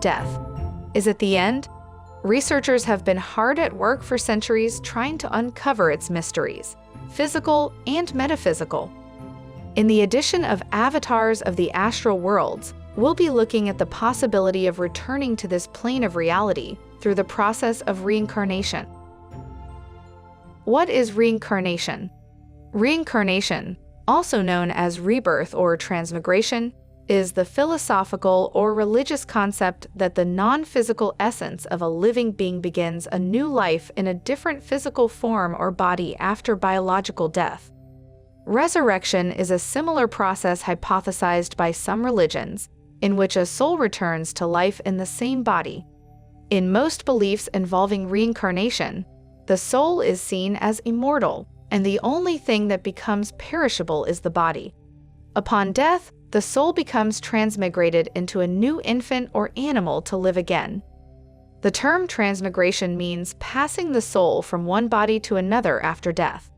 death. Is it the end? Researchers have been hard at work for centuries trying to uncover its mysteries, physical and metaphysical. In the edition of Avatars of the Astral Worlds, we'll be looking at the possibility of returning to this plane of reality through the process of reincarnation. What is reincarnation? Reincarnation, also known as rebirth or transmigration, is the philosophical or religious concept that the non-physical essence of a living being begins a new life in a different physical form or body after biological death. Resurrection is a similar process hypothesized by some religions, in which a soul returns to life in the same body. In most beliefs involving reincarnation, the soul is seen as immortal, and the only thing that becomes perishable is the body. Upon death, the soul becomes transmigrated into a new infant or animal to live again. The term transmigration means passing the soul from one body to another after death.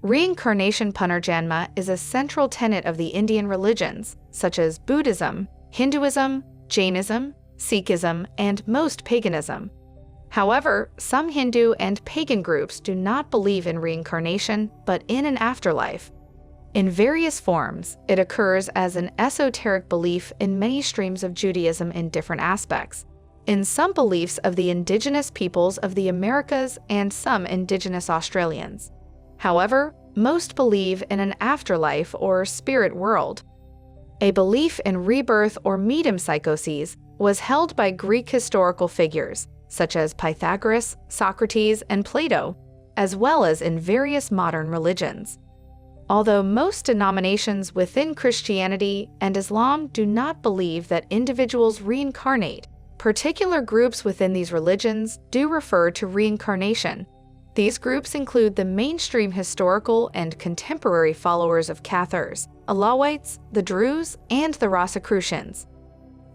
Reincarnation punarjanma is a central tenet of the Indian religions, such as Buddhism, Hinduism, Jainism, Sikhism, and most paganism. However, some Hindu and pagan groups do not believe in reincarnation, but in an afterlife. In various forms, it occurs as an esoteric belief in many streams of Judaism in different aspects, in some beliefs of the indigenous peoples of the Americas and some indigenous Australians. However, most believe in an afterlife or spirit world. A belief in rebirth or metempsychoses was held by Greek historical figures, such as Pythagoras, Socrates, and Plato, as well as in various modern religions. Although most denominations within Christianity and Islam do not believe that individuals reincarnate, particular groups within these religions do refer to reincarnation. These groups include the mainstream historical and contemporary followers of Cathars, Alawites, the Druze, and the Rosicrucians.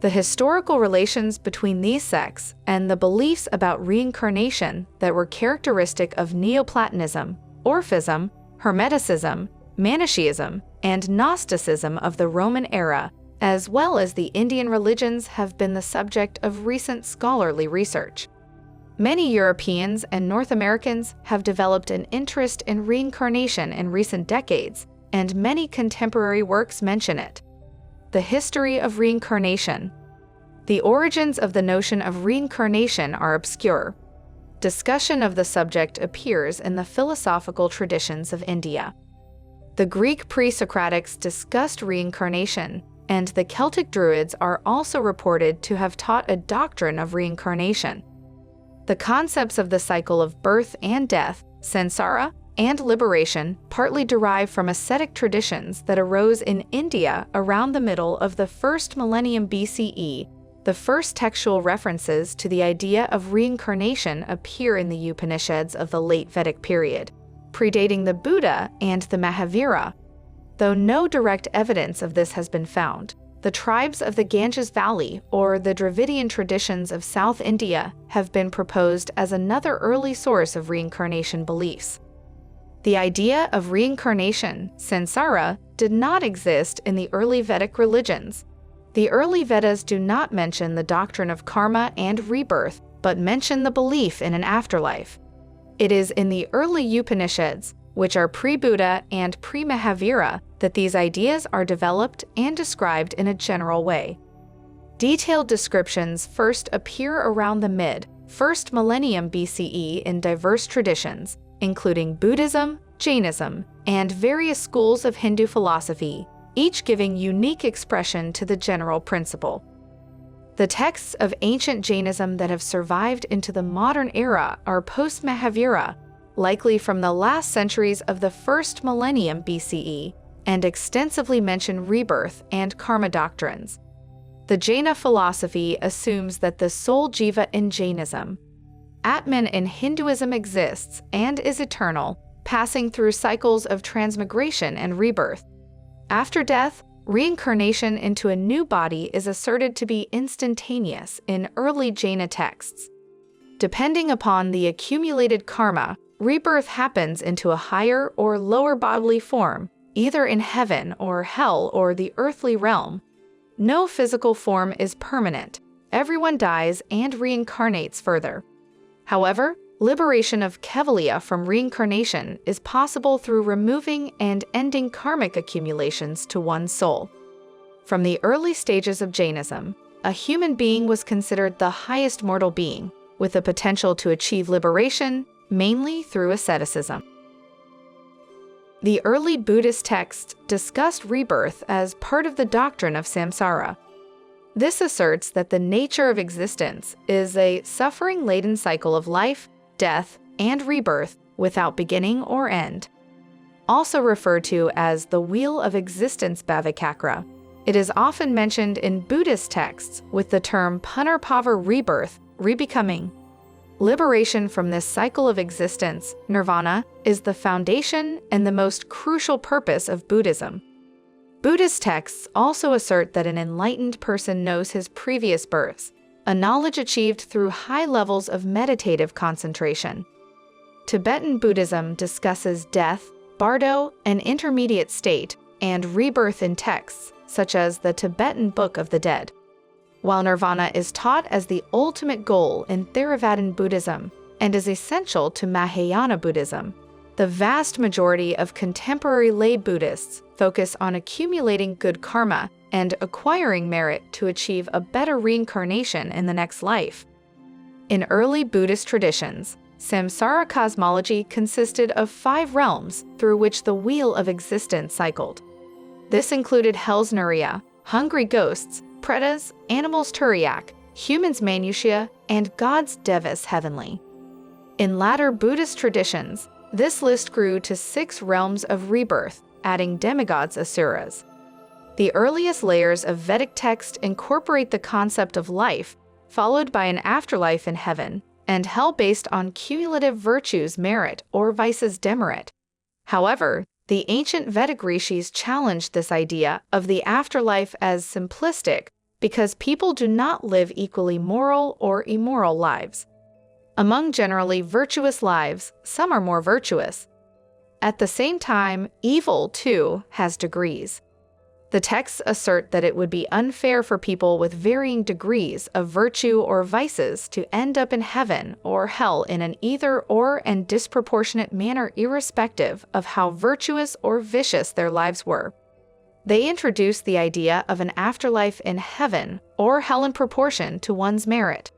The historical relations between these sects and the beliefs about reincarnation that were characteristic of Neoplatonism, Orphism, Hermeticism, Manichaeism, and Gnosticism of the Roman era, as well as the Indian religions, have been the subject of recent scholarly research. Many Europeans and North Americans have developed an interest in reincarnation in recent decades, and many contemporary works mention it. The history of reincarnation. The origins of the notion of reincarnation are obscure. Discussion of the subject appears in the philosophical traditions of India. The Greek pre-Socratics discussed reincarnation, and the Celtic Druids are also reported to have taught a doctrine of reincarnation. The concepts of the cycle of birth and death, samsara, and liberation partly derive from ascetic traditions that arose in India around the middle of the first millennium BCE. The first textual references to the idea of reincarnation appear in the Upanishads of the late Vedic period, predating the Buddha and the Mahavira. Though no direct evidence of this has been found, the tribes of the Ganges Valley or the Dravidian traditions of South India have been proposed as another early source of reincarnation beliefs. The idea of reincarnation, samsara, did not exist in the early Vedic religions. The early Vedas do not mention the doctrine of karma and rebirth, but mention the belief in an afterlife. It is in the early Upanishads, which are pre-Buddha and pre-Mahavira, that these ideas are developed and described in a general way. Detailed descriptions first appear around the mid-first millennium BCE in diverse traditions, including Buddhism, Jainism, and various schools of Hindu philosophy, each giving unique expression to the general principle. The texts of ancient Jainism that have survived into the modern era are post-Mahavira, likely from the last centuries of the first millennium BCE, and extensively mention rebirth and karma doctrines. The Jaina philosophy assumes that the soul jiva in Jainism, Atman in Hinduism, exists and is eternal, passing through cycles of transmigration and rebirth. After death, reincarnation into a new body is asserted to be instantaneous in early Jaina texts. Depending upon the accumulated karma, rebirth happens into a higher or lower bodily form, either in heaven or hell or the earthly realm. No physical form is permanent, everyone dies and reincarnates further. However, liberation of Kevalia from reincarnation is possible through removing and ending karmic accumulations to one's soul. From the early stages of Jainism, a human being was considered the highest mortal being, with the potential to achieve liberation, mainly through asceticism. The early Buddhist texts discussed rebirth as part of the doctrine of samsara. This asserts that the nature of existence is a suffering-laden cycle of life, death, and rebirth without beginning or end. Also referred to as the Wheel of Existence Bhavicakra, it is often mentioned in Buddhist texts with the term Punarpava rebirth, rebecoming. Liberation from this cycle of existence, nirvana, is the foundation and the most crucial purpose of Buddhism. Buddhist texts also assert that an enlightened person knows his previous births, a knowledge achieved through high levels of meditative concentration. Tibetan Buddhism discusses death, bardo, an intermediate state, and rebirth in texts, such as the Tibetan Book of the Dead. While nirvana is taught as the ultimate goal in Theravadan Buddhism and is essential to Mahayana Buddhism, the vast majority of contemporary lay Buddhists focus on accumulating good karma and acquiring merit to achieve a better reincarnation in the next life. In early Buddhist traditions, samsara cosmology consisted of 5 realms through which the wheel of existence cycled. This included hell's Nuriya, hungry ghosts, pretas, animals Turiyak, humans Manusya, and gods Devas heavenly. In latter Buddhist traditions, this list grew to 6 realms of rebirth, adding demigods Asuras. The earliest layers of Vedic text incorporate the concept of life, followed by an afterlife in heaven, and hell based on cumulative virtues merit or vices demerit. However, the ancient Vedic rishis challenged this idea of the afterlife as simplistic because people do not live equally moral or immoral lives. Among generally virtuous lives, some are more virtuous. At the same time, evil, too, has degrees. The texts assert that it would be unfair for people with varying degrees of virtue or vices to end up in heaven or hell in an either-or and disproportionate manner irrespective of how virtuous or vicious their lives were. They introduced the idea of an afterlife in heaven or hell in proportion to one's merit.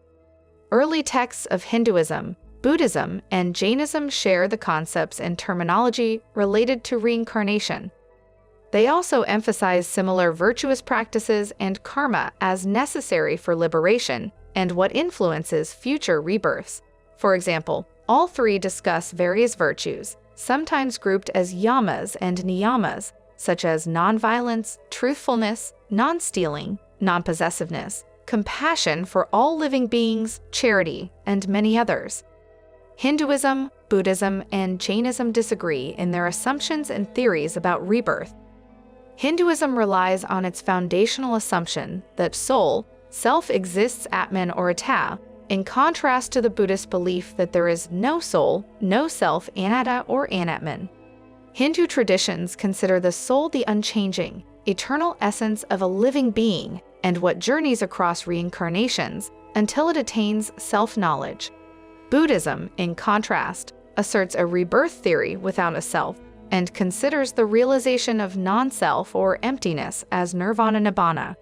Early texts of Hinduism, Buddhism, and Jainism share the concepts and terminology related to reincarnation. They also emphasize similar virtuous practices and karma as necessary for liberation and what influences future rebirths. For example, all 3 discuss various virtues, sometimes grouped as yamas and niyamas, such as nonviolence, truthfulness, non-stealing, non-possessiveness, compassion for all living beings, charity, and many others. Hinduism, Buddhism, and Jainism disagree in their assumptions and theories about rebirth. Hinduism relies on its foundational assumption that soul, self exists Atman or Atta, in contrast to the Buddhist belief that there is no soul, no self, Anatta or Anatman. Hindu traditions consider the soul the unchanging, eternal essence of a living being and what journeys across reincarnations until it attains self-knowledge. Buddhism, in contrast, asserts a rebirth theory without a self, and considers the realization of non-self or emptiness as nirvana nibbana.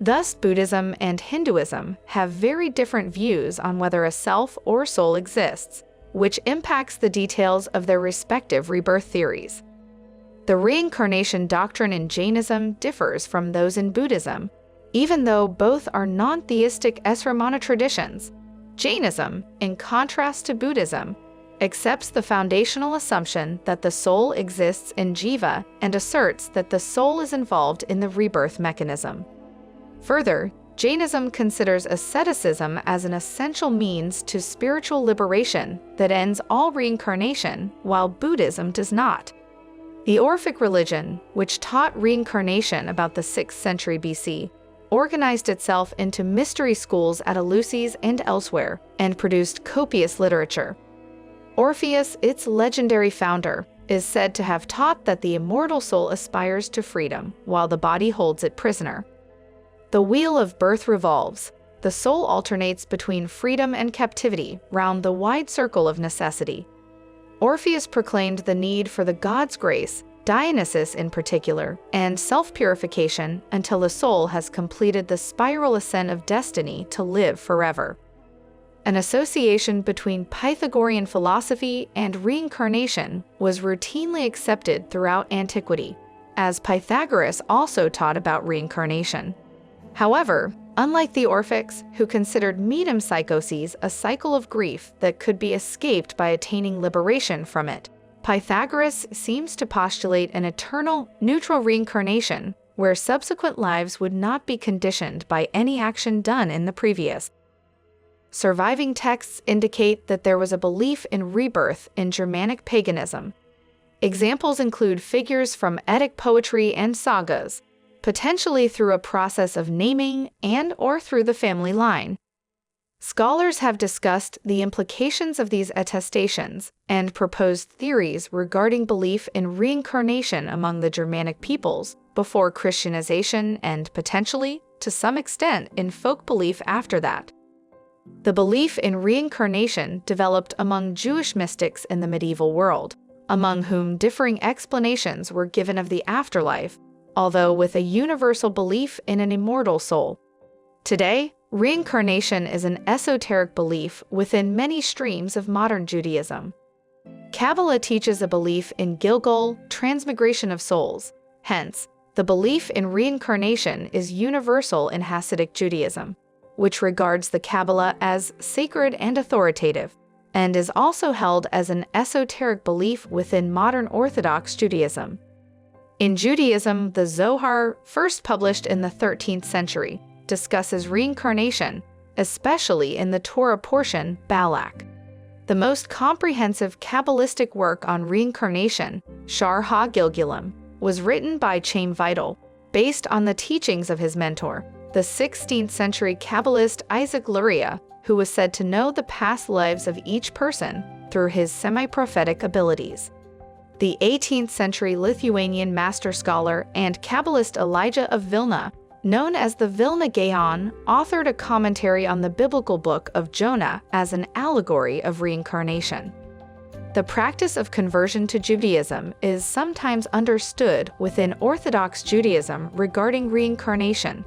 Thus, Buddhism and Hinduism have very different views on whether a self or soul exists, which impacts the details of their respective rebirth theories. The reincarnation doctrine in Jainism differs from those in Buddhism, even though both are non-theistic Esramana traditions. Jainism, in contrast to Buddhism, accepts the foundational assumption that the soul exists in jiva and asserts that the soul is involved in the rebirth mechanism. Further, Jainism considers asceticism as an essential means to spiritual liberation that ends all reincarnation, while Buddhism does not. The Orphic religion, which taught reincarnation about the 6th century BC, organized itself into mystery schools at Eleusis and elsewhere, and produced copious literature. Orpheus, its legendary founder, is said to have taught that the immortal soul aspires to freedom, while the body holds it prisoner. The wheel of birth revolves. The soul alternates between freedom and captivity round the wide circle of necessity. Orpheus proclaimed the need for the god's grace, Dionysus in particular, and self-purification until the soul has completed the spiral ascent of destiny to live forever. An association between Pythagorean philosophy and reincarnation was routinely accepted throughout antiquity, as Pythagoras also taught about reincarnation. However, unlike the Orphics, who considered metempsychoses a cycle of grief that could be escaped by attaining liberation from it, Pythagoras seems to postulate an eternal, neutral reincarnation where subsequent lives would not be conditioned by any action done in the previous. Surviving texts indicate that there was a belief in rebirth in Germanic paganism. Examples include figures from Eddic poetry and sagas, potentially through a process of naming and/or through the family line. Scholars have discussed the implications of these attestations and proposed theories regarding belief in reincarnation among the Germanic peoples before Christianization and potentially, to some extent, in folk belief after that. The belief in reincarnation developed among Jewish mystics in the medieval world, among whom differing explanations were given of the afterlife, although with a universal belief in an immortal soul. Today, reincarnation is an esoteric belief within many streams of modern Judaism. Kabbalah teaches a belief in Gilgul, transmigration of souls. Hence, the belief in reincarnation is universal in Hasidic Judaism, which regards the Kabbalah as sacred and authoritative, and is also held as an esoteric belief within modern Orthodox Judaism. In Judaism, the Zohar, first published in the 13th century, discusses reincarnation, especially in the Torah portion, Balak. The most comprehensive Kabbalistic work on reincarnation, Shar HaGilgulim, was written by Chaim Vital, based on the teachings of his mentor, the 16th century Kabbalist Isaac Luria, who was said to know the past lives of each person through his semi-prophetic abilities. The 18th century Lithuanian master scholar and Kabbalist Elijah of Vilna, known as the Vilna Gaon, authored a commentary on the biblical book of Jonah as an allegory of reincarnation. The practice of conversion to Judaism is sometimes understood within Orthodox Judaism regarding reincarnation.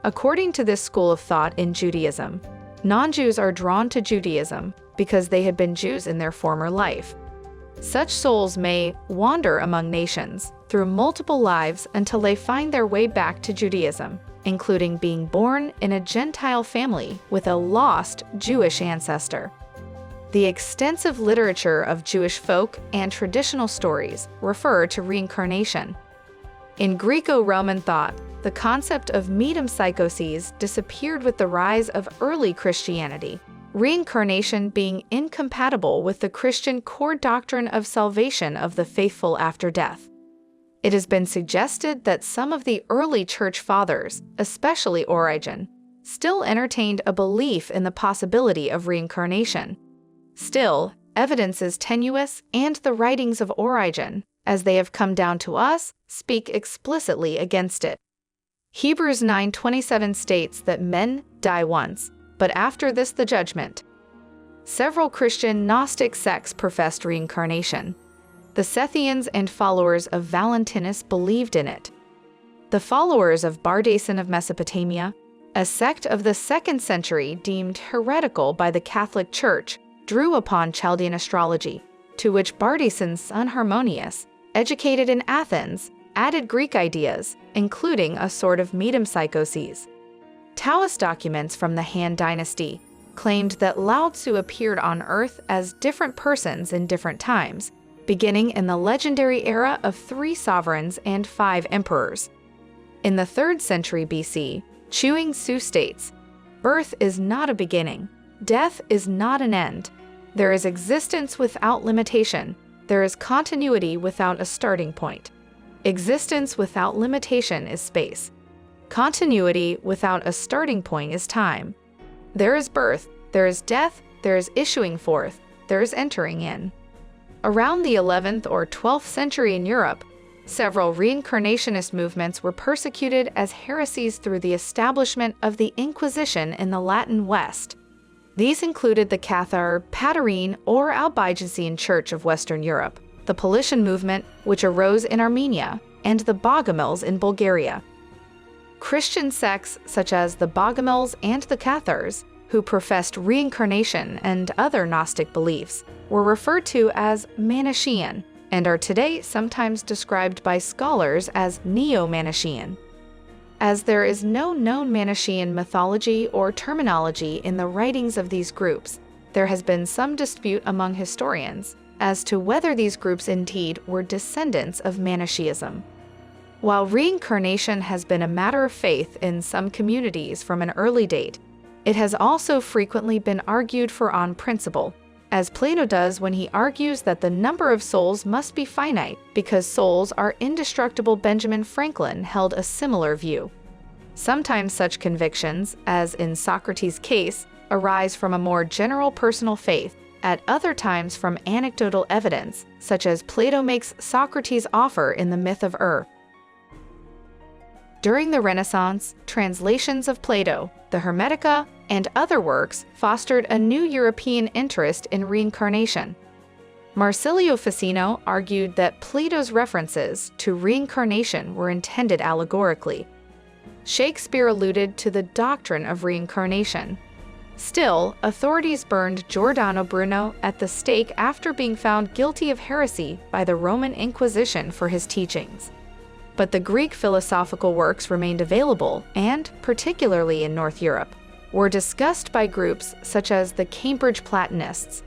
According to this school of thought in Judaism, non-Jews are drawn to Judaism because they had been Jews in their former life. Such souls may wander among nations through multiple lives until they find their way back to Judaism, including being born in a Gentile family with a lost Jewish ancestor. The extensive literature of Jewish folk and traditional stories refer to reincarnation. In Greco-Roman thought, the concept of metempsychoses disappeared with the rise of early Christianity, reincarnation being incompatible with the Christian core doctrine of salvation of the faithful after death. It has been suggested that some of the early church fathers, especially Origen, still entertained a belief in the possibility of reincarnation. Still, evidence is tenuous, and the writings of Origen, as they have come down to us, speak explicitly against it. Hebrews 9:27 states that men die once, but after this the judgment. Several Christian Gnostic sects professed reincarnation. The Sethians and followers of Valentinus believed in it. The followers of Bardason of Mesopotamia, a sect of the 2nd century deemed heretical by the Catholic Church, drew upon Chaldean astrology, to which Bardason's son Harmonius, educated in Athens, added Greek ideas, including a sort of metempsychoses. Taoist documents from the Han Dynasty claimed that Lao Tzu appeared on Earth as different persons in different times, beginning in the legendary era of 3 sovereigns and 5 emperors. In the 3rd century BC, Chuang Tzu states, "Birth is not a beginning. Death is not an end. There is existence without limitation. There is continuity without a starting point. Existence without limitation is space. Continuity without a starting point is time. There is birth, there is death, there is issuing forth, there is entering in." Around the 11th or 12th century in Europe, Several reincarnationist movements were persecuted as heresies through the establishment of the Inquisition in the Latin West. These included the Cathar, Patarine, or Albigensian Church of Western Europe, the Paulician movement, which arose in Armenia, and the Bogomils in Bulgaria. Christian sects such as the Bogomils and the Cathars, who professed reincarnation and other Gnostic beliefs, were referred to as Manichaean, and are today sometimes described by scholars as Neo-Manichaean. As there is no known Manichaean mythology or terminology in the writings of these groups, there has been some dispute among historians as to whether these groups indeed were descendants of Manichaeism. While reincarnation has been a matter of faith in some communities from an early date, it has also frequently been argued for on principle, as Plato does when he argues that the number of souls must be finite because souls are indestructible. Benjamin Franklin held a similar view. Sometimes such convictions, as in Socrates' case, arise from a more general personal faith, at other times from anecdotal evidence, such as Plato makes Socrates' offer in the myth of During the Renaissance, translations of Plato, the Hermetica, and other works fostered a new European interest in reincarnation. Marsilio Ficino argued that Plato's references to reincarnation were intended allegorically. Shakespeare alluded to the doctrine of reincarnation. Still, authorities burned Giordano Bruno at the stake after being found guilty of heresy by the Roman Inquisition for his teachings. But the Greek philosophical works remained available and, particularly in North Europe, were discussed by groups such as the Cambridge Platonists.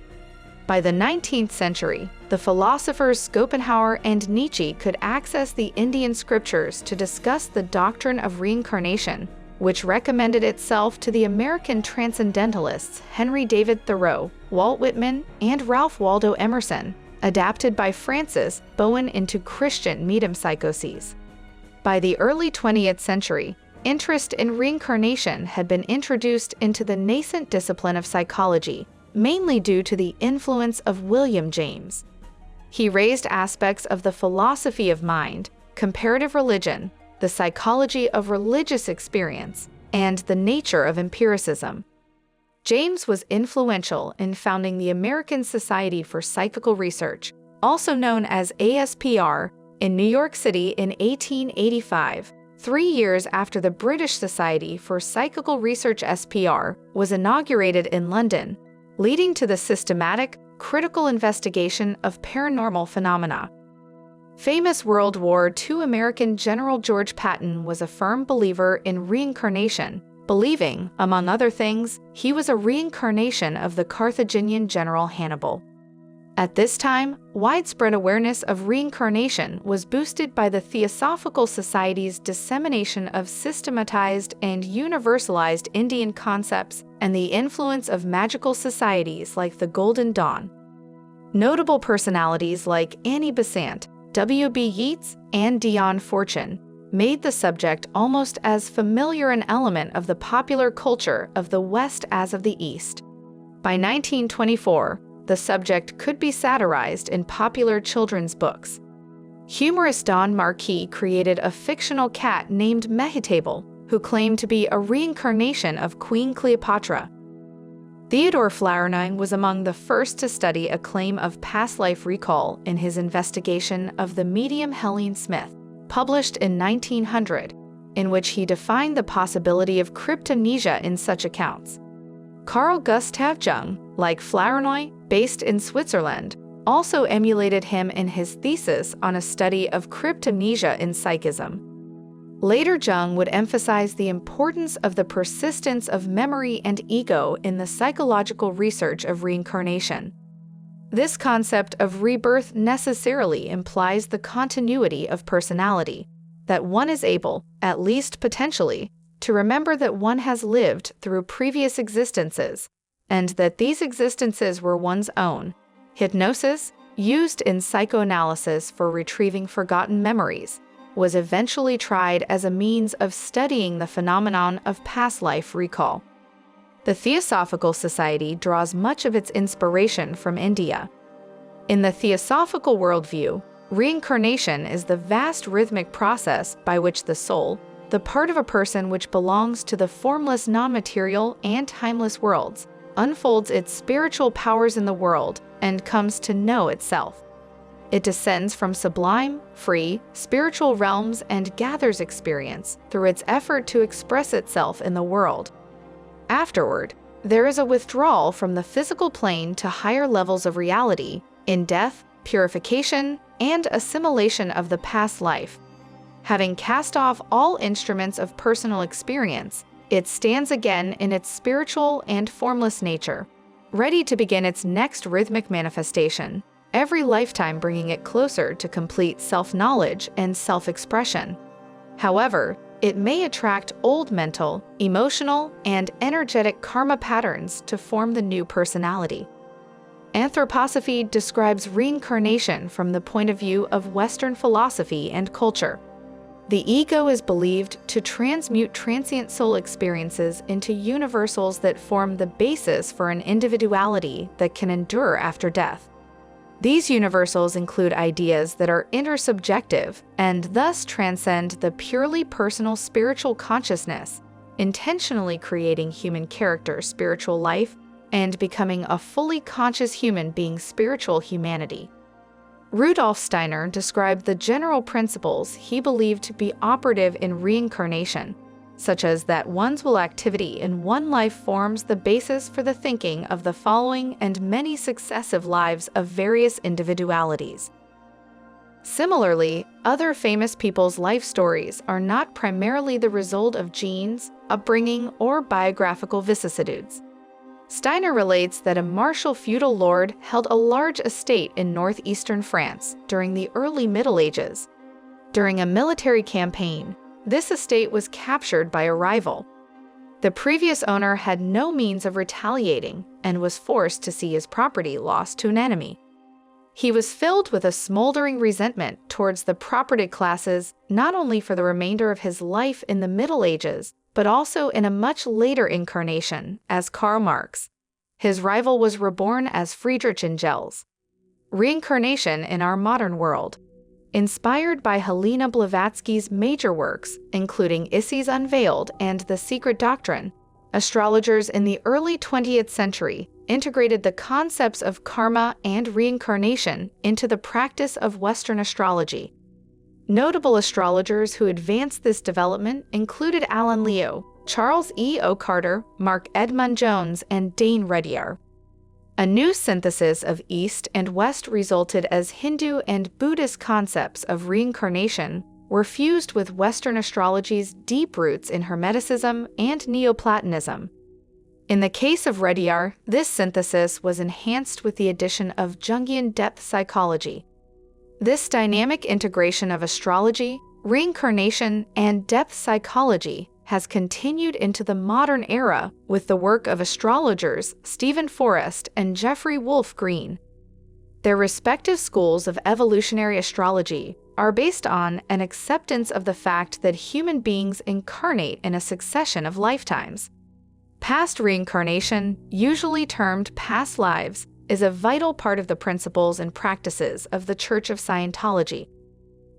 By the 19th century, the philosophers Schopenhauer and Nietzsche could access the Indian scriptures to discuss the doctrine of reincarnation, which recommended itself to the American transcendentalists Henry David Thoreau, Walt Whitman, and Ralph Waldo Emerson, adapted by Francis Bowen into Christian metempsychoses. By the early 20th century, interest in reincarnation had been introduced into the nascent discipline of psychology, mainly due to the influence of William James. He raised aspects of the philosophy of mind, comparative religion, the psychology of religious experience, and the nature of empiricism. James was influential in founding the American Society for Psychical Research, also known as ASPR, in New York City in 1885, 3 years after the British Society for Psychical Research SPR was inaugurated in London, leading to the systematic, critical investigation of paranormal phenomena. Famous World War II American General George Patton was a firm believer in reincarnation, believing, among other things, he was a reincarnation of the Carthaginian general Hannibal. At this time, widespread awareness of reincarnation was boosted by the Theosophical Society's dissemination of systematized and universalized Indian concepts and the influence of magical societies like the Golden Dawn. Notable personalities like Annie Besant, W.B. Yeats, and Dion Fortune made the subject almost as familiar an element of the popular culture of the West as of the East. By 1924, the subject could be satirized in popular children's books. Humorist Don Marquis created a fictional cat named Mehetable, who claimed to be a reincarnation of Queen Cleopatra. Theodore Flowerdein was among the first to study a claim of past life recall in his investigation of the medium Helene Smith, published in 1900, in which he defined the possibility of cryptomnesia in such accounts. Carl Gustav Jung, like Flowerdein, based in Switzerland, also emulated him in his thesis on a study of cryptomnesia in psychism. Later, Jung would emphasize the importance of the persistence of memory and ego in the psychological research of reincarnation. This concept of rebirth necessarily implies the continuity of personality, that one is able, at least potentially, to remember that one has lived through previous existences, and that these existences were one's own. Hypnosis, used in psychoanalysis for retrieving forgotten memories, was eventually tried as a means of studying the phenomenon of past life recall. The Theosophical Society draws much of its inspiration from India. In the Theosophical worldview, Reincarnation is the vast rhythmic process by which the soul, the part of a person which belongs to the formless non-material and timeless worlds, unfolds its spiritual powers in the world and comes to know itself. It descends from sublime, free, spiritual realms and gathers experience through its effort to express itself in the world. Afterward, there is a withdrawal from the physical plane to higher levels of reality in death, purification, and assimilation of the past life. Having cast off all instruments of personal experience, it stands again in its spiritual and formless nature, ready to begin its next rhythmic manifestation, every lifetime bringing it closer to complete self-knowledge and self-expression. However, it may attract old mental, emotional, and energetic karma patterns to form the new personality. Anthroposophy describes reincarnation from the point of view of Western philosophy and culture. The ego is believed to transmute transient soul experiences into universals that form the basis for an individuality that can endure after death. These universals include ideas that are intersubjective and thus transcend the purely personal spiritual consciousness, intentionally creating human character, spiritual life, and becoming a fully conscious human being, spiritual humanity. Rudolf Steiner described the general principles he believed to be operative in reincarnation, such as that one's will activity in one life forms the basis for the thinking of the following and many successive lives of various individualities. Similarly, other famous people's life stories are not primarily the result of genes, upbringing, or biographical vicissitudes. Steiner relates that a martial feudal lord held a large estate in northeastern France during the early Middle Ages. During a military campaign, this estate was captured by a rival. The previous owner had no means of retaliating and was forced to see his property lost to an enemy. He was filled with a smoldering resentment towards the propertied classes, not only for the remainder of his life in the Middle Ages, but also in a much later incarnation as Karl Marx. His rival was reborn as Friedrich Engels. Reincarnation in our modern world. Inspired by Helena Blavatsky's major works, including Isses Unveiled and The Secret Doctrine, astrologers in the early 20th century integrated the concepts of karma and reincarnation into the practice of Western astrology. Notable astrologers who advanced this development included Alan Leo, Charles E. O. Carter, Mark Edmund Jones, and Dane Rediar. A new synthesis of East and West resulted as Hindu and Buddhist concepts of reincarnation were fused with Western astrology's deep roots in Hermeticism and Neoplatonism. In the case of Rediar, this synthesis was enhanced with the addition of Jungian depth psychology. This dynamic integration of astrology, reincarnation, and depth psychology has continued into the modern era with the work of astrologers Stephen Forrest and Jeffrey Wolf Green. Their respective schools of evolutionary astrology are based on an acceptance of the fact that human beings incarnate in a succession of lifetimes. Past reincarnation, usually termed past lives, is a vital part of the principles and practices of the Church of Scientology.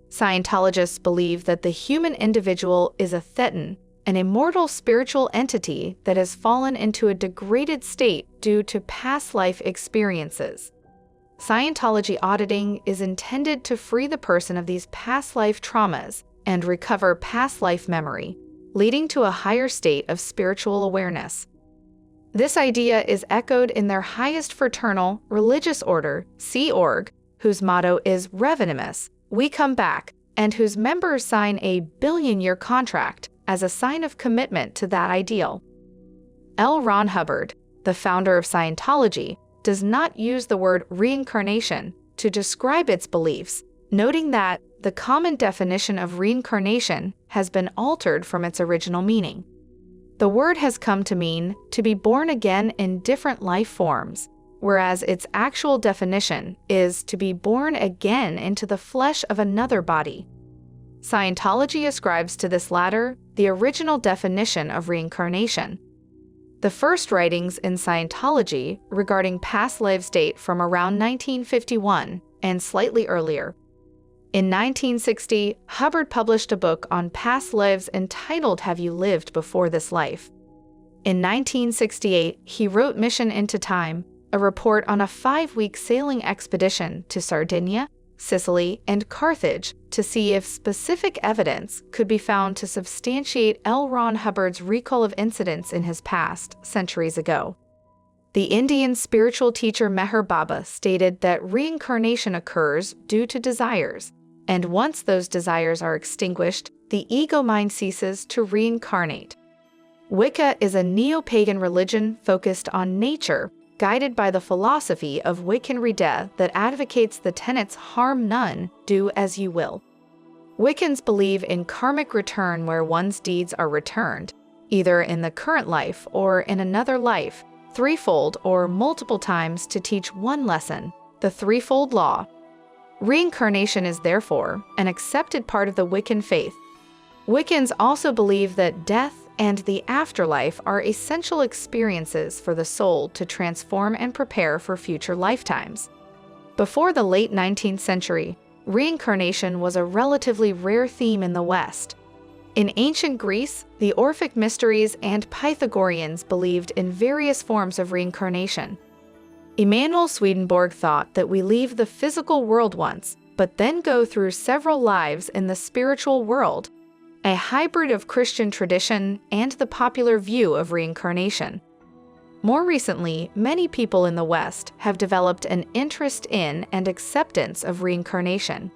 Scientologists believe that the human individual is a thetan, an immortal spiritual entity that has fallen into a degraded state due to past life experiences. Scientology auditing is intended to free the person of these past life traumas and recover past life memory, leading to a higher state of spiritual awareness. This idea is echoed in their highest fraternal religious order, Sea Org, whose motto is Revenimus, we come back, and whose members sign a billion-year contract as a sign of commitment to that ideal. L. Ron Hubbard, the founder of Scientology, does not use the word reincarnation to describe its beliefs, noting that the common definition of reincarnation has been altered from its original meaning. The word has come to mean to be born again in different life forms, whereas its actual definition is to be born again into the flesh of another body. Scientology ascribes to this latter the original definition of reincarnation. The first writings in Scientology regarding past lives date from around 1951 and slightly earlier. In 1960, Hubbard published a book on past lives entitled Have You Lived Before This Life? In 1968, he wrote Mission into Time, a report on a 5-week sailing expedition to Sardinia, Sicily, and Carthage to see if specific evidence could be found to substantiate L. Ron Hubbard's recall of incidents in his past centuries ago. The Indian spiritual teacher Meher Baba stated that reincarnation occurs due to desires, and once those desires are extinguished, the ego mind ceases to reincarnate. Wicca is a neo-pagan religion focused on nature, guided by the philosophy of Wiccan that advocates the tenets harm none, do as you will. Wiccans believe in karmic return where one's deeds are returned, either in the current life or in another life, threefold or multiple times to teach one lesson, the threefold law. Reincarnation is therefore an accepted part of the Wiccan faith. Wiccans also believe that death and the afterlife are essential experiences for the soul to transform and prepare for future lifetimes. Before the late 19th century, reincarnation was a relatively rare theme in the West. In ancient Greece, the Orphic mysteries and Pythagoreans believed in various forms of reincarnation. Emanuel Swedenborg thought that we leave the physical world once, but then go through several lives in the spiritual world, a hybrid of Christian tradition and the popular view of reincarnation. More recently, many people in the West have developed an interest in and acceptance of reincarnation.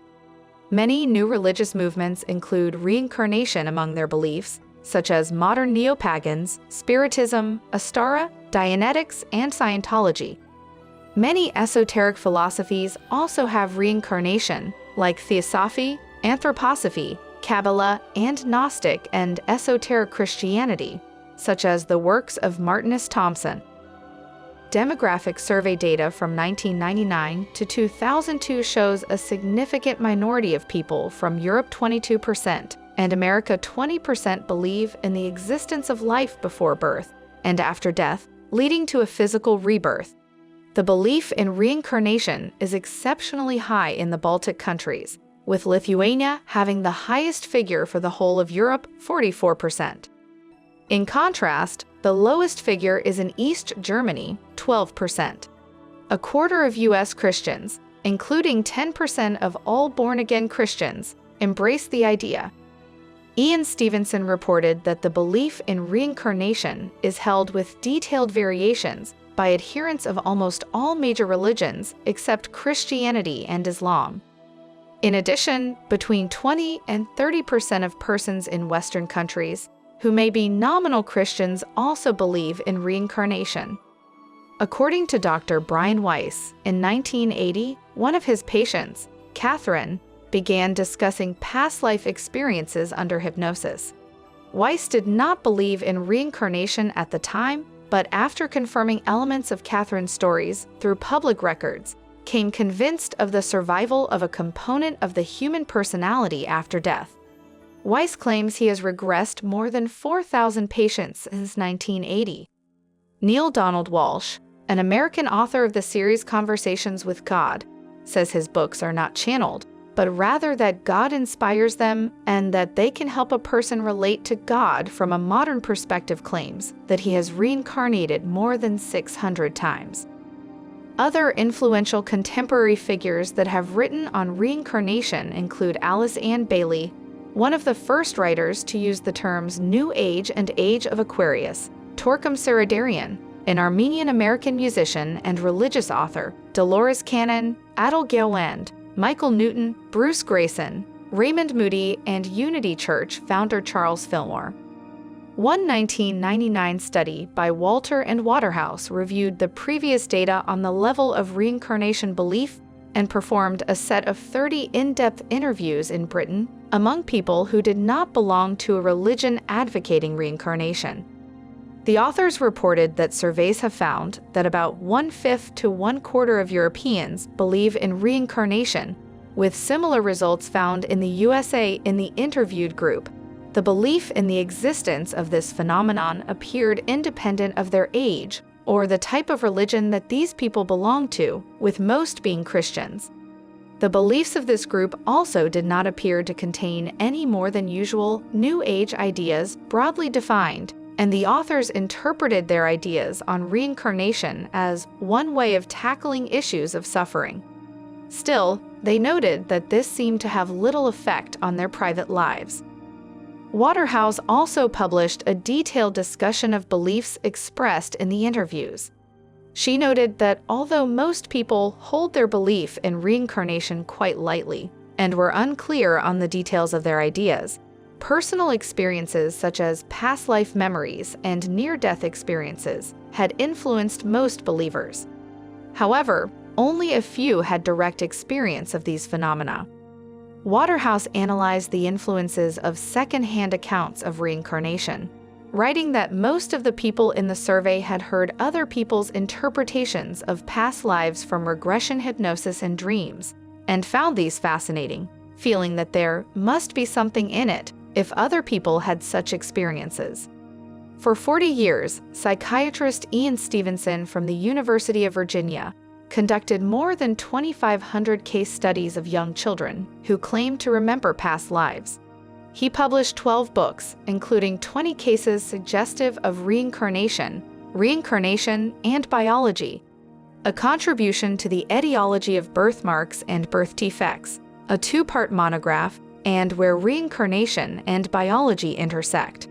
Many new religious movements include reincarnation among their beliefs, such as modern neo-pagans, Spiritism, Astara, Dianetics, and Scientology. Many esoteric philosophies also have reincarnation, like Theosophy, Anthroposophy, Kabbalah, and Gnostic and esoteric Christianity, such as the works of Martinus Thompson. Demographic survey data from 1999 to 2002 shows a significant minority of people from Europe 22% and America 20% believe in the existence of life before birth and after death, leading to a physical rebirth. The belief in reincarnation is exceptionally high in the Baltic countries, with Lithuania having the highest figure for the whole of Europe, 44%. In contrast, the lowest figure is in East Germany, 12%. A quarter of U.S. Christians, including 10% of all born-again Christians, embrace the idea. Ian Stevenson reported that the belief in reincarnation is held with detailed variations by adherents of almost all major religions except Christianity and Islam. In addition, between 20 and 30% of persons in Western countries who may be nominal Christians also believe in reincarnation. According to Dr. Brian Weiss, in 1980, one of his patients, Catherine, began discussing past life experiences under hypnosis. Weiss did not believe in reincarnation at the time, but after confirming elements of Catherine's stories through public records, came convinced of the survival of a component of the human personality after death. Weiss claims he has regressed more than 4,000 patients since 1980. Neil Donald Walsh, an American author of the series Conversations with God, says his books are not channeled, but rather that God inspires them and that they can help a person relate to God from a modern perspective. Claims that he has reincarnated more than 600 times. Other influential contemporary figures that have written on reincarnation include Alice Ann Bailey, one of the first writers to use the terms New Age and Age of Aquarius, Torquem Saradarian, an Armenian-American musician and religious author, Dolores Cannon, Adel Gowland, Michael Newton, Bruce Grayson, Raymond Moody, and Unity Church founder Charles Fillmore. One 1999 study by Walter and Waterhouse reviewed the previous data on the level of reincarnation belief and performed a set of 30 in-depth interviews in Britain among people who did not belong to a religion advocating reincarnation. The authors reported that surveys have found that about 1/5 to 1/4 of Europeans believe in reincarnation, with similar results found in the USA in the interviewed group. The belief in the existence of this phenomenon appeared independent of their age or the type of religion that these people belonged to, with most being Christians. The beliefs of this group also did not appear to contain any more than usual New Age ideas broadly defined, and the authors interpreted their ideas on reincarnation as one way of tackling issues of suffering. Still, they noted that this seemed to have little effect on their private lives. Waterhouse also published a detailed discussion of beliefs expressed in the interviews. She noted that although most people hold their belief in reincarnation quite lightly and were unclear on the details of their ideas, personal experiences such as past life memories and near-death experiences had influenced most believers. However, only a few had direct experience of these phenomena. Waterhouse analyzed the influences of second-hand accounts of reincarnation, writing that most of the people in the survey had heard other people's interpretations of past lives from regression hypnosis and dreams, and found these fascinating, feeling that there must be something in it if other people had such experiences. For 40 years, psychiatrist Ian Stevenson from the University of Virginia conducted more than 2,500 case studies of young children who claimed to remember past lives. He published 12 books, including 20 cases suggestive of reincarnation, and biology, a contribution to the etiology of birthmarks and birth defects, a 2-part monograph, and where reincarnation and biology intersect.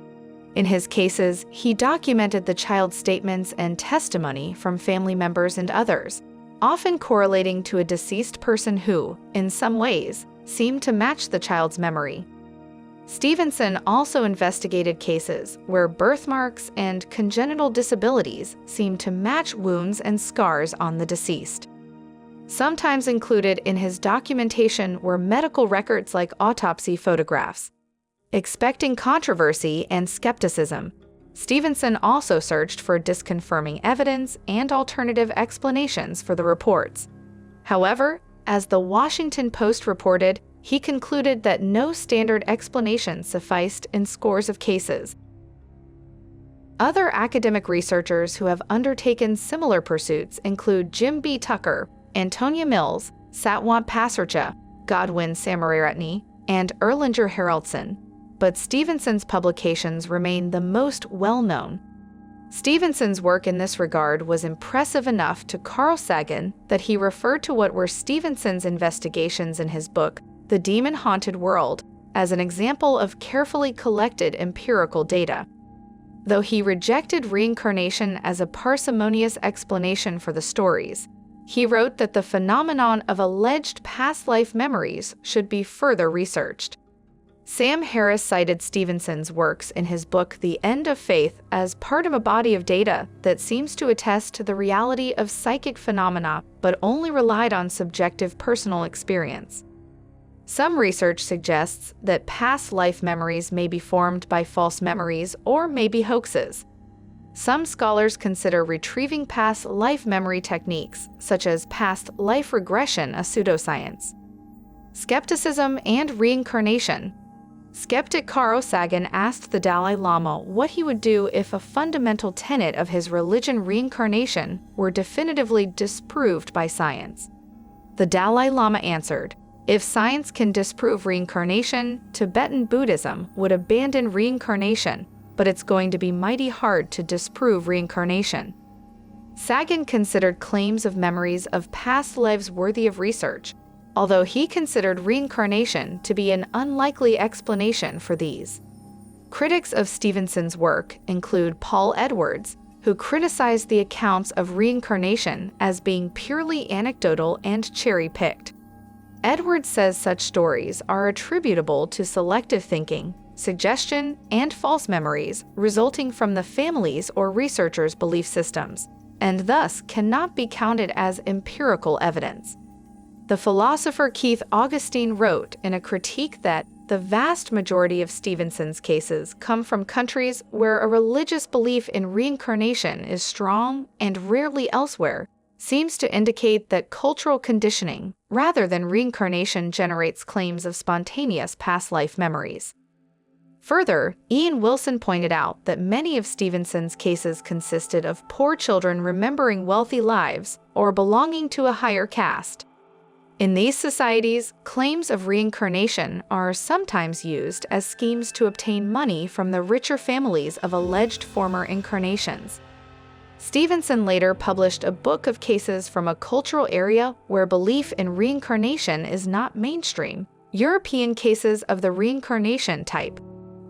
In his cases, he documented the child's statements and testimony from family members and others, often correlating to a deceased person who, in some ways, seemed to match the child's memory. Stevenson also investigated cases where birthmarks and congenital disabilities seemed to match wounds and scars on the deceased. Sometimes included in his documentation were medical records like autopsy photographs. Expecting controversy and skepticism, Stevenson also searched for disconfirming evidence and alternative explanations for the reports. However, as the Washington Post reported, he concluded that no standard explanation sufficed in scores of cases. Other academic researchers who have undertaken similar pursuits include Jim B. Tucker, Antonia Mills, Satwant Pasricha, Godwin Samararatne, and Erlanger Haraldson, but Stevenson's publications remain the most well-known. Stevenson's work in this regard was impressive enough to Carl Sagan that he referred to what were Stevenson's investigations in his book, The Demon-Haunted World, as an example of carefully collected empirical data. Though he rejected reincarnation as a parsimonious explanation for the stories, he wrote that the phenomenon of alleged past life memories should be further researched. Sam Harris cited Stevenson's works in his book The End of Faith as part of a body of data that seems to attest to the reality of psychic phenomena but only relied on subjective personal experience. Some research suggests that past life memories may be formed by false memories or may be hoaxes. Some scholars consider retrieving past life memory techniques, such as past life regression, a pseudoscience. Skepticism and reincarnation. Skeptic Carl Sagan asked the Dalai Lama what he would do if a fundamental tenet of his religion, reincarnation, were definitively disproved by science. The Dalai Lama answered, "If science can disprove reincarnation, Tibetan Buddhism would abandon reincarnation, but it's going to be mighty hard to disprove reincarnation." Sagan considered claims of memories of past lives worthy of research, although he considered reincarnation to be an unlikely explanation for these. Critics of Stevenson's work include Paul Edwards, who criticized the accounts of reincarnation as being purely anecdotal and cherry-picked. Edwards says such stories are attributable to selective thinking, suggestion, and false memories resulting from the family's or researchers' belief systems, and thus cannot be counted as empirical evidence. The philosopher Keith Augustine wrote in a critique that the vast majority of Stevenson's cases come from countries where a religious belief in reincarnation is strong and rarely elsewhere, seems to indicate that cultural conditioning, rather than reincarnation, generates claims of spontaneous past life memories. Further, Ian Wilson pointed out that many of Stevenson's cases consisted of poor children remembering wealthy lives or belonging to a higher caste. In these societies, claims of reincarnation are sometimes used as schemes to obtain money from the richer families of alleged former incarnations. Stevenson later published a book of cases from a cultural area where belief in reincarnation is not mainstream, European cases of the reincarnation type.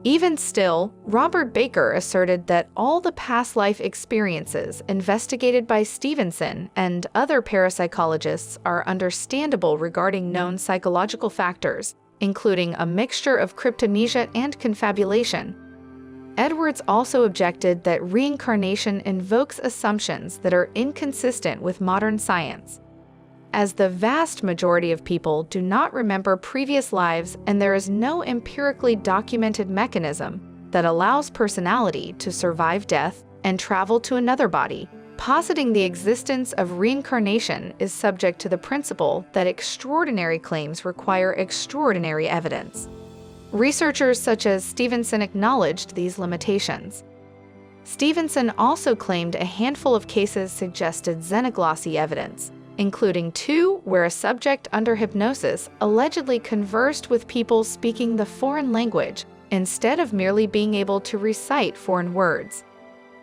Even still, Robert Baker asserted that all the past life experiences investigated by Stevenson and other parapsychologists are understandable regarding known psychological factors, including a mixture of cryptomnesia and confabulation. Edwards also objected that reincarnation invokes assumptions that are inconsistent with modern science. As the vast majority of people do not remember previous lives and there is no empirically documented mechanism that allows personality to survive death and travel to another body, positing the existence of reincarnation is subject to the principle that extraordinary claims require extraordinary evidence. Researchers such as Stevenson acknowledged these limitations. Stevenson also claimed a handful of cases suggested xenoglossy evidence, including 2 where a subject under hypnosis allegedly conversed with people speaking the foreign language instead of merely being able to recite foreign words.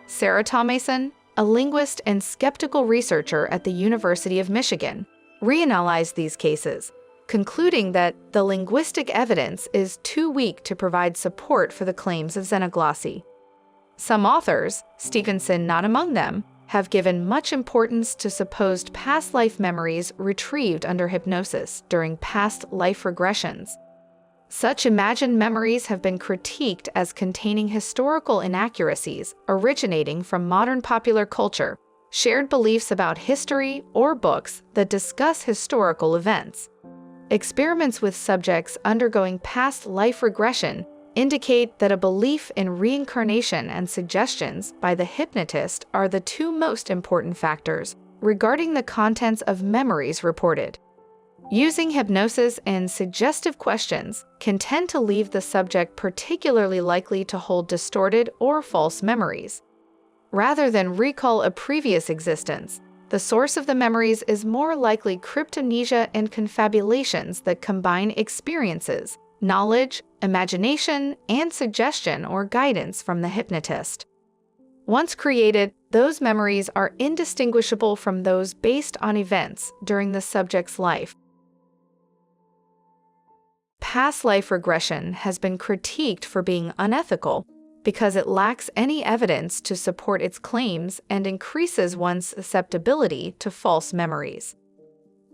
Sarah Thomason, a linguist and skeptical researcher at the University of Michigan, reanalyzed these cases, concluding that the linguistic evidence is too weak to provide support for the claims of xenoglossy. Some authors, Stevenson not among them, have given much importance to supposed past life memories retrieved under hypnosis during past life regressions. Such imagined memories have been critiqued as containing historical inaccuracies originating from modern popular culture, shared beliefs about history, or books that discuss historical events. Experiments with subjects undergoing past life regression indicate that a belief in reincarnation and suggestions by the hypnotist are the 2 most important factors regarding the contents of memories reported. Using hypnosis and suggestive questions can tend to leave the subject particularly likely to hold distorted or false memories. Rather than recall a previous existence, the source of the memories is more likely cryptomnesia and confabulations that combine experiences, knowledge, imagination, and suggestion or guidance from the hypnotist. Once created, those memories are indistinguishable from those based on events during the subject's life. Past life regression has been critiqued for being unethical because it lacks any evidence to support its claims and increases one's susceptibility to false memories.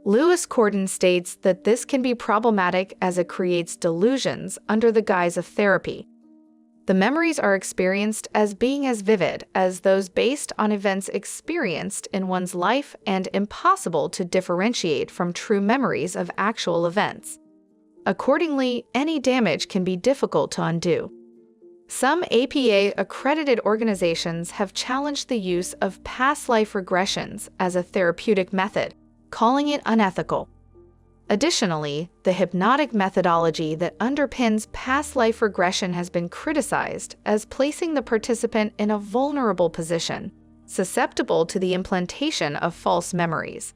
Lewis Corden states that this can be problematic as it creates delusions under the guise of therapy. The memories are experienced as being as vivid as those based on events experienced in one's life and impossible to differentiate from true memories of actual events. Accordingly, any damage can be difficult to undo. Some APA-accredited organizations have challenged the use of past life regressions as a therapeutic method, calling it unethical. Additionally, the hypnotic methodology that underpins past life regression has been criticized as placing the participant in a vulnerable position, susceptible to the implantation of false memories.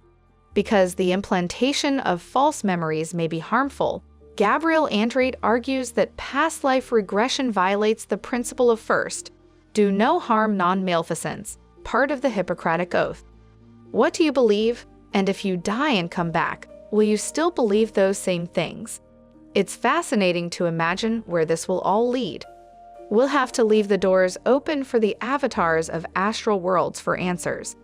Because the implantation of false memories may be harmful, Gabriel Andrade argues that past life regression violates the principle of first, do no harm non-maleficence, part of the Hippocratic Oath. What do you believe? And if you die and come back, will you still believe those same things? It's fascinating to imagine where this will all lead. We'll have to leave the doors open for the avatars of Astral Worlds for answers.